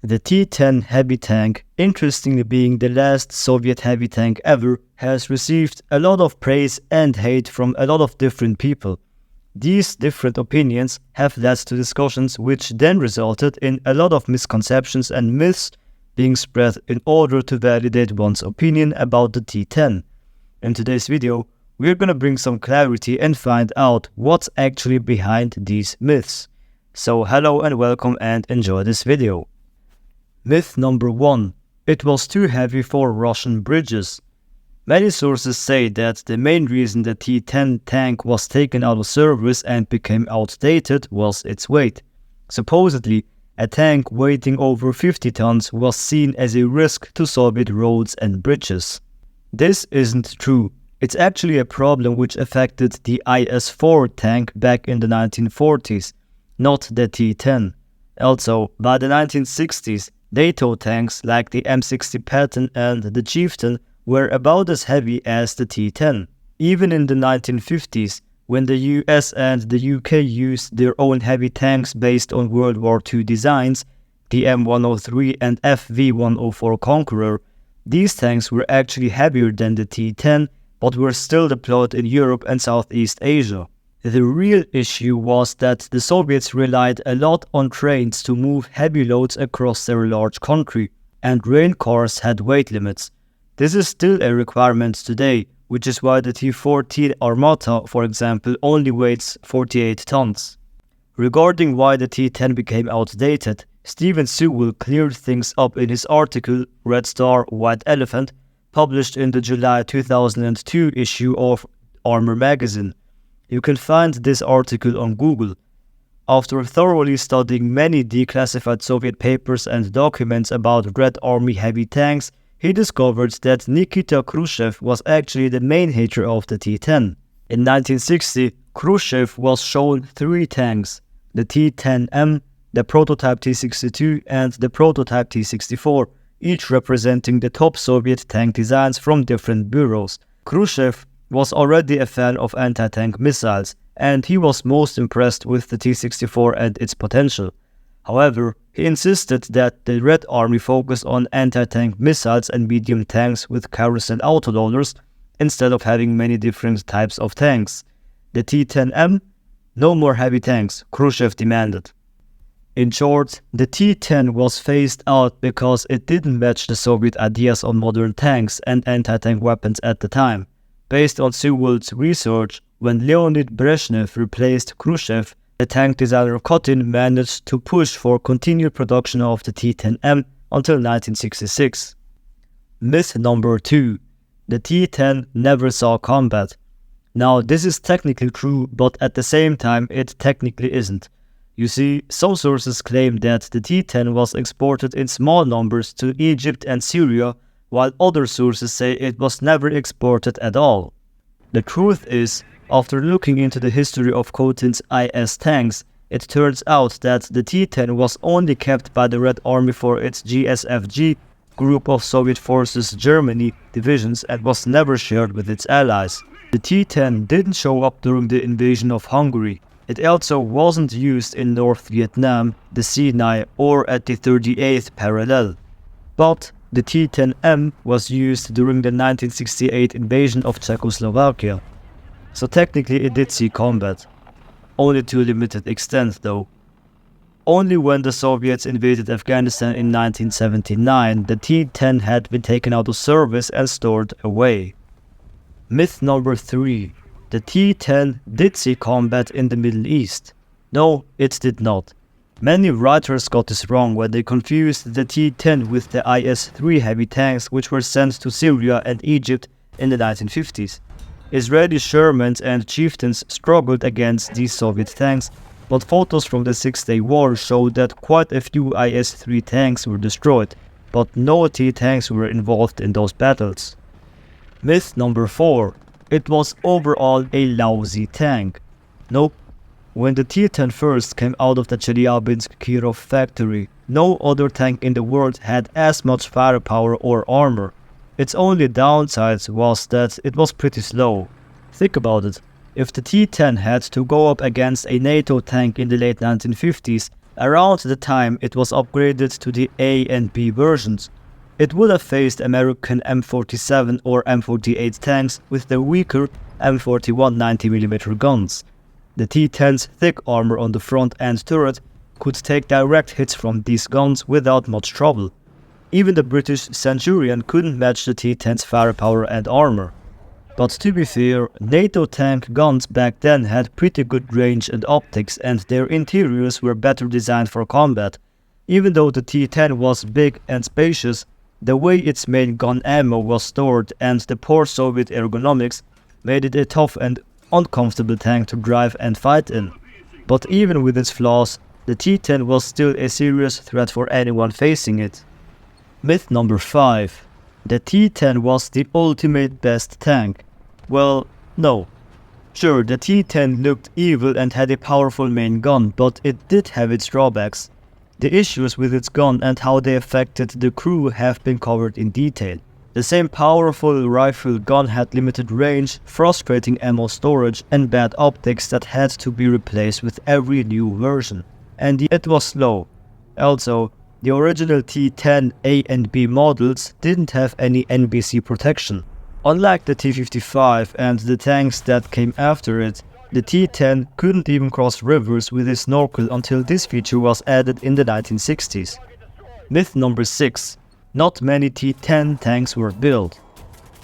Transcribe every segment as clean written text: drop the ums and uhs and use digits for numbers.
The T-10 heavy tank, interestingly being the last Soviet heavy tank ever, has received a lot of praise and hate from a lot of different people. These different opinions have led to discussions which then resulted in a lot of misconceptions and myths being spread in order to validate one's opinion about the T-10. In today's video, we're gonna bring some clarity and find out what's actually behind these myths. So hello and welcome and enjoy this video. Myth number 1. It was too heavy for Russian bridges. Many sources say that the main reason the T-10 tank was taken out of service and became outdated was its weight. Supposedly, a tank weighing over 50 tons was seen as a risk to Soviet roads and bridges. This isn't true. It's actually a problem which affected the IS-4 tank back in the 1940s, not the T-10. Also, by the 1960s, NATO tanks like the M60 Patton and the Chieftain were about as heavy as the T-10. Even in the 1950s, when the US and the UK used their own heavy tanks based on World War II designs, the M103 and FV104 Conqueror, these tanks were actually heavier than the T-10, but were still deployed in Europe and Southeast Asia. The real issue was that the Soviets relied a lot on trains to move heavy loads across their large country, and rail cars had weight limits. This is still a requirement today, which is why the T-14 Armata, for example, only weighs 48 tons. Regarding why the T-10 became outdated, Steven Sewell cleared things up in his article Red Star, White Elephant, published in the July 2002 issue of Armor magazine. You can find this article on Google. After thoroughly studying many declassified Soviet papers and documents about Red Army heavy tanks, he discovered that Nikita Khrushchev was actually the main hater of the T-10. In 1960, Khrushchev was shown 3 tanks, the T-10M, the prototype T-62 and the prototype T-64, each representing the top Soviet tank designs from different bureaus. Khrushchev was already a fan of anti-tank missiles, and he was most impressed with the T-64 and its potential. However, he insisted that the Red Army focus on anti-tank missiles and medium tanks with carousel autoloaders instead of having many different types of tanks. The T-10M? No more heavy tanks, Khrushchev demanded. In short, the T-10 was phased out because it didn't match the Soviet ideas on modern tanks and anti-tank weapons at the time. Based on Sewell's research, when Leonid Brezhnev replaced Khrushchev, the tank designer Kotin managed to push for continued production of the T-10M until 1966. Myth number 2. The T-10 never saw combat. Now, this is technically true, but at the same time, it technically isn't. You see, some sources claim that the T-10 was exported in small numbers to Egypt and Syria, while other sources say it was never exported at all. The truth is, after looking into the history of Kotin's IS tanks, it turns out that the T-10 was only kept by the Red Army for its GSFG, Group of Soviet Forces Germany, divisions, and was never shared with its allies. The T-10 didn't show up during the invasion of Hungary. It also wasn't used in North Vietnam, the Sinai, or at the 38th parallel. But the T-10M was used during the 1968 invasion of Czechoslovakia. So technically it did see combat. Only to a limited extent though. Only when the Soviets invaded Afghanistan in 1979, the T-10 had been taken out of service and stored away. Myth number 3. The T-10 did see combat in the Middle East. No, it did not. Many writers got this wrong when they confused the T-10 with the IS-3 heavy tanks which were sent to Syria and Egypt in the 1950s. Israeli Shermans and Chieftains struggled against these Soviet tanks, but photos from the Six-Day War showed that quite a few IS-3 tanks were destroyed, but no T-tanks were involved in those battles. Myth number 4. It was overall a lousy tank. Nope. When the T-10 first came out of the Chelyabinsk-Kirov factory, no other tank in the world had as much firepower or armor. Its only downside was that it was pretty slow. Think about it. If the T-10 had to go up against a NATO tank in the late 1950s, Around the time it was upgraded to the A and B versions, it would have faced American M47 or M48 tanks with the weaker M41 90mm guns. The T-10's thick armor on the front and turret could take direct hits from these guns without much trouble. Even the British Centurion couldn't match the T-10's firepower and armor. But to be fair, NATO tank guns back then had pretty good range and optics, and their interiors were better designed for combat. Even though the T-10 was big and spacious, the way its main gun ammo was stored and the poor Soviet ergonomics made it a tough and uncomfortable tank to drive and fight in. But even with its flaws, the T-10 was still a serious threat for anyone facing it. Myth number 5. The T-10 was the ultimate best tank. Well, no. Sure, the T-10 looked evil and had a powerful main gun, but it did have its drawbacks. The issues with its gun and how they affected the crew have been covered in detail. The same powerful rifle gun had limited range, frustrating ammo storage, and bad optics that had to be replaced with every new version. And it was slow. Also, the original T-10 A and B models didn't have any NBC protection. Unlike the T-55 and the tanks that came after it, the T-10 couldn't even cross rivers with a snorkel until this feature was added in the 1960s. Myth number 6. Not many T-10 tanks were built.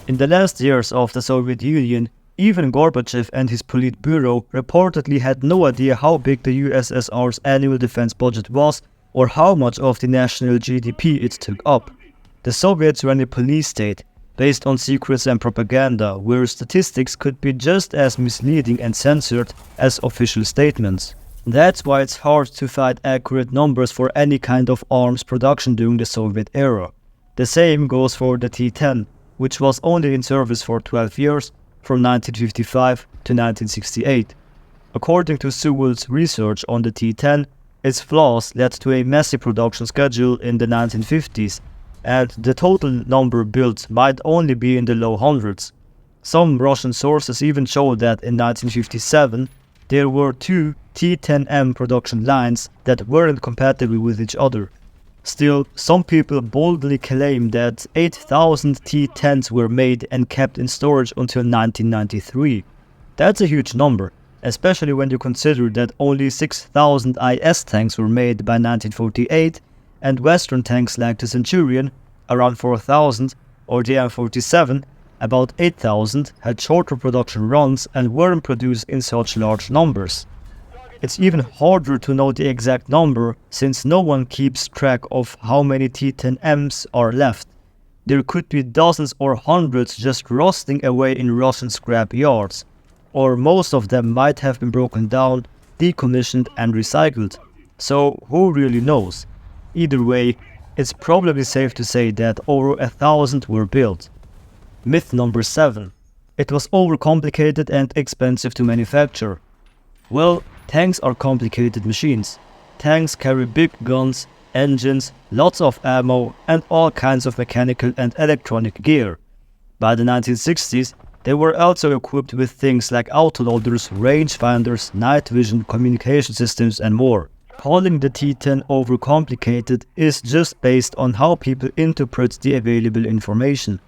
In the last years of the Soviet Union, even Gorbachev and his Politburo reportedly had no idea how big the USSR's annual defense budget was or how much of the national GDP it took up. The Soviets ran a police state, based on secrets and propaganda, where statistics could be just as misleading and censored as official statements. That's why it's hard to find accurate numbers for any kind of arms production during the Soviet era. The same goes for the T-10, which was only in service for 12 years, from 1955 to 1968. According to Sewell's research on the T-10, its flaws led to a messy production schedule in the 1950s, and the total number built might only be in the low hundreds. Some Russian sources even show that in 1957 there were 2 T-10M production lines that weren't compatible with each other. Still, some people boldly claim that 8,000 T-10s were made and kept in storage until 1993. That's a huge number, especially when you consider that only 6,000 IS tanks were made by 1948, and Western tanks like the Centurion, around 4,000, or the M47, about 8,000, had shorter production runs and weren't produced in such large numbers. It's even harder to know the exact number since no one keeps track of how many T-10Ms are left. There could be dozens or hundreds just rusting away in Russian scrap yards, or most of them might have been broken down, decommissioned and recycled. So who really knows? Either way, it's probably safe to say that over 1,000 were built. Myth number 7. It was overcomplicated and expensive to manufacture. Well, tanks are complicated machines. Tanks carry big guns, engines, lots of ammo, and all kinds of mechanical and electronic gear. By the 1960s, they were also equipped with things like autoloaders, rangefinders, night vision, communication systems, and more. Calling the T-10 overcomplicated is just based on how people interpret the available information.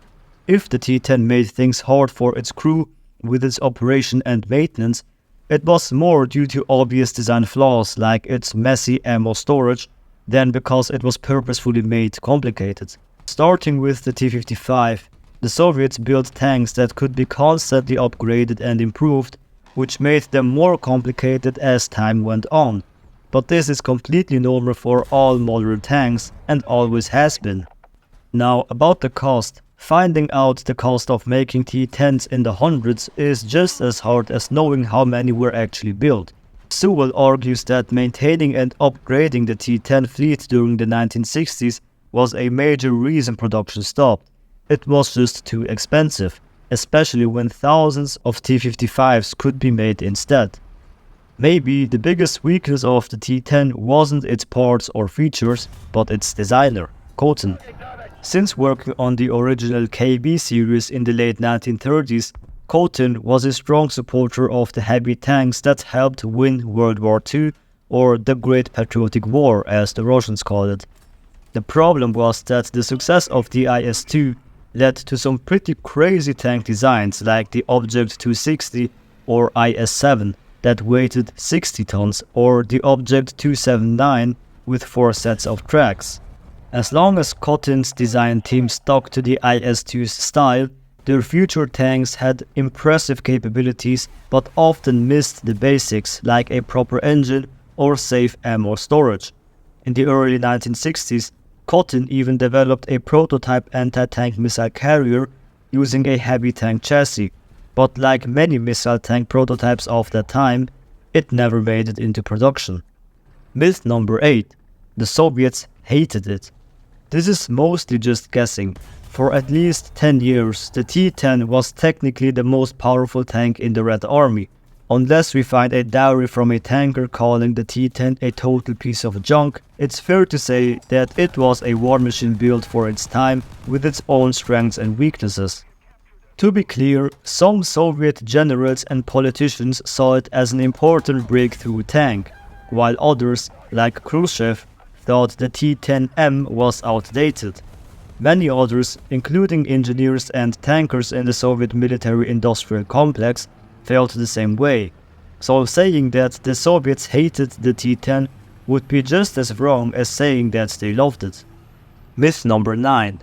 If the T-10 made things hard for its crew with its operation and maintenance, it was more due to obvious design flaws like its messy ammo storage than because it was purposefully made complicated. Starting with the T-55, the Soviets built tanks that could be constantly upgraded and improved, which made them more complicated as time went on. But this is completely normal for all modern tanks and always has been. Now, about the cost. Finding out the cost of making T-10s in the hundreds is just as hard as knowing how many were actually built. Sewell argues that maintaining and upgrading the T-10 fleet during the 1960s was a major reason production stopped. It was just too expensive, especially when thousands of T-55s could be made instead. Maybe the biggest weakness of the T-10 wasn't its parts or features, but its designer, Cotton. Since working on the original KB series in the late 1930s, Cotton was a strong supporter of the heavy tanks that helped win World War II or the Great Patriotic War as the Russians called it. The problem was that the success of the IS-2 led to some pretty crazy tank designs like the Object 260 or IS-7 that weighed 60 tons, or the Object 279 with 4 sets of tracks. As long as Cotton's design team stuck to the IS-2's style, their future tanks had impressive capabilities but often missed the basics like a proper engine or safe ammo storage. In the early 1960s, Cotton even developed a prototype anti-tank missile carrier using a heavy tank chassis, but like many missile tank prototypes of that time, it never made it into production. Myth number 8. The Soviets hated it. This is mostly just guessing. For at least 10 years, the T-10 was technically the most powerful tank in the Red Army, unless we find a diary from a tanker calling the T-10 a total piece of junk. It's fair to say that it was a war machine built for its time with its own strengths and weaknesses. To be clear, some Soviet generals and politicians saw it as an important breakthrough tank, while others, like Khrushchev, thought the T-10M was outdated. Many others, including engineers and tankers in the Soviet military-industrial complex, felt the same way. So saying that the Soviets hated the T-10 would be just as wrong as saying that they loved it. Myth number 9.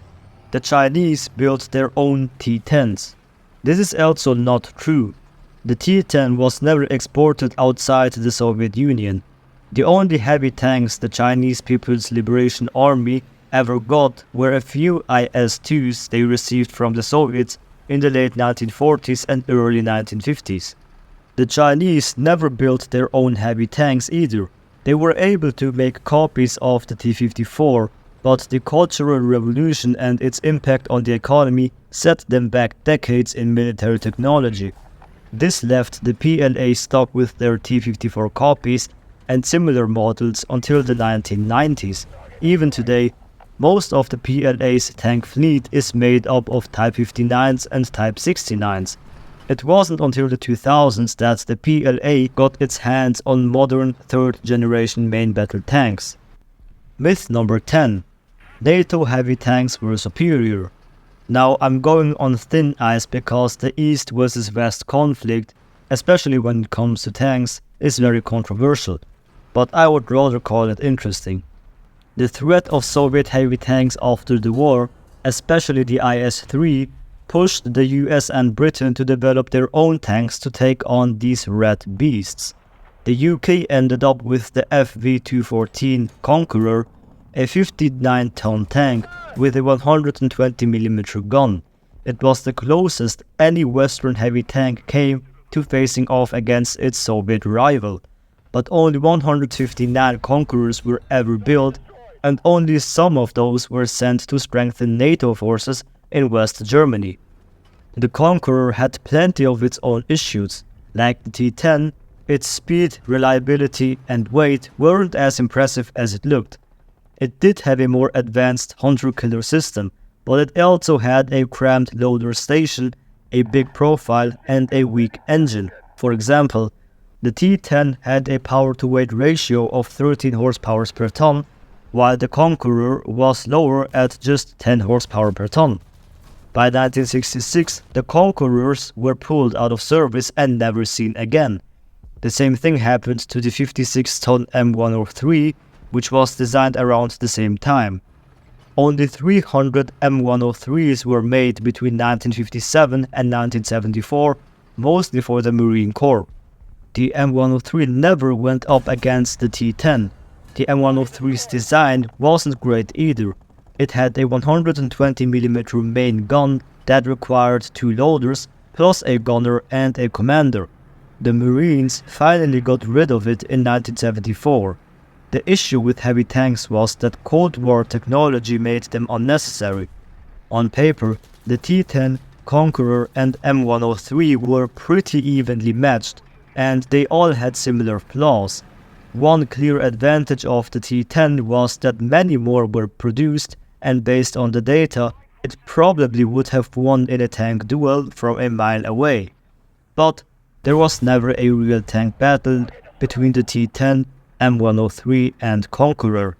The Chinese built their own T-10s. This is also not true. The T-10 was never exported outside the Soviet Union. The only heavy tanks the Chinese People's Liberation Army ever got were a few IS-2s they received from the Soviets in the late 1940s and early 1950s. The Chinese never built their own heavy tanks either. They were able to make copies of the T-54, but the Cultural Revolution and its impact on the economy set them back decades in military technology. This left the PLA stuck with their T-54 copies and similar models until the 1990s. Even today, most of the PLA's tank fleet is made up of Type 59s and Type 69s. It wasn't until the 2000s that the PLA got its hands on modern third-generation main battle tanks. Myth number 10. NATO heavy tanks were superior. Now I'm going on thin ice because the East versus West conflict, especially when it comes to tanks, is very controversial, but I would rather call it interesting. The threat of Soviet heavy tanks after the war, especially the IS-3, pushed the US and Britain to develop their own tanks to take on these red beasts. The UK ended up with the FV-214 Conqueror, a 59-ton tank with a 120mm gun. It was the closest any Western heavy tank came to facing off against its Soviet rival. But only 159 Conquerors were ever built, and only some of those were sent to strengthen NATO forces in West Germany. The Conqueror had plenty of its own issues. Like the T-10, its speed, reliability and weight weren't as impressive as it looked. It did have a more advanced hunter-killer system, but it also had a cramped loader station, a big profile and a weak engine. For example, the T-10 had a power-to-weight ratio of 13 horsepower per ton, while the Conqueror was lower at just 10 horsepower per ton. By 1966, the Conquerors were pulled out of service and never seen again. The same thing happened to the 56-ton M103, which was designed around the same time. Only 300 M103s were made between 1957 and 1974, mostly for the Marine Corps. The M103 never went up against the T-10. The M103's design wasn't great either. It had a 120mm main gun that required 2 loaders, plus a gunner and a commander. The Marines finally got rid of it in 1974. The issue with heavy tanks was that Cold War technology made them unnecessary. On paper, the T-10, Conqueror and M103 were pretty evenly matched, and they all had similar flaws. One clear advantage of the T-10 was that many more were produced, and based on the data, it probably would have won in a tank duel from a mile away. But there was never a real tank battle between the T-10 M103 and Conqueror.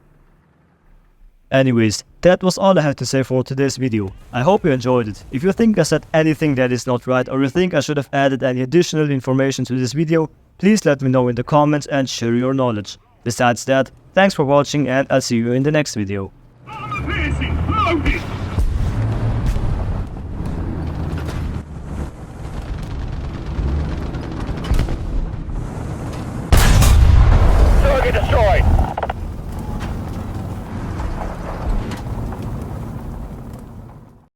Anyways, that was all I had to say for today's video. I hope you enjoyed it. If you think I said anything that is not right, or you think I should have added any additional information to this video, please let me know in the comments and share your knowledge. Besides that, thanks for watching and I'll see you in the next video.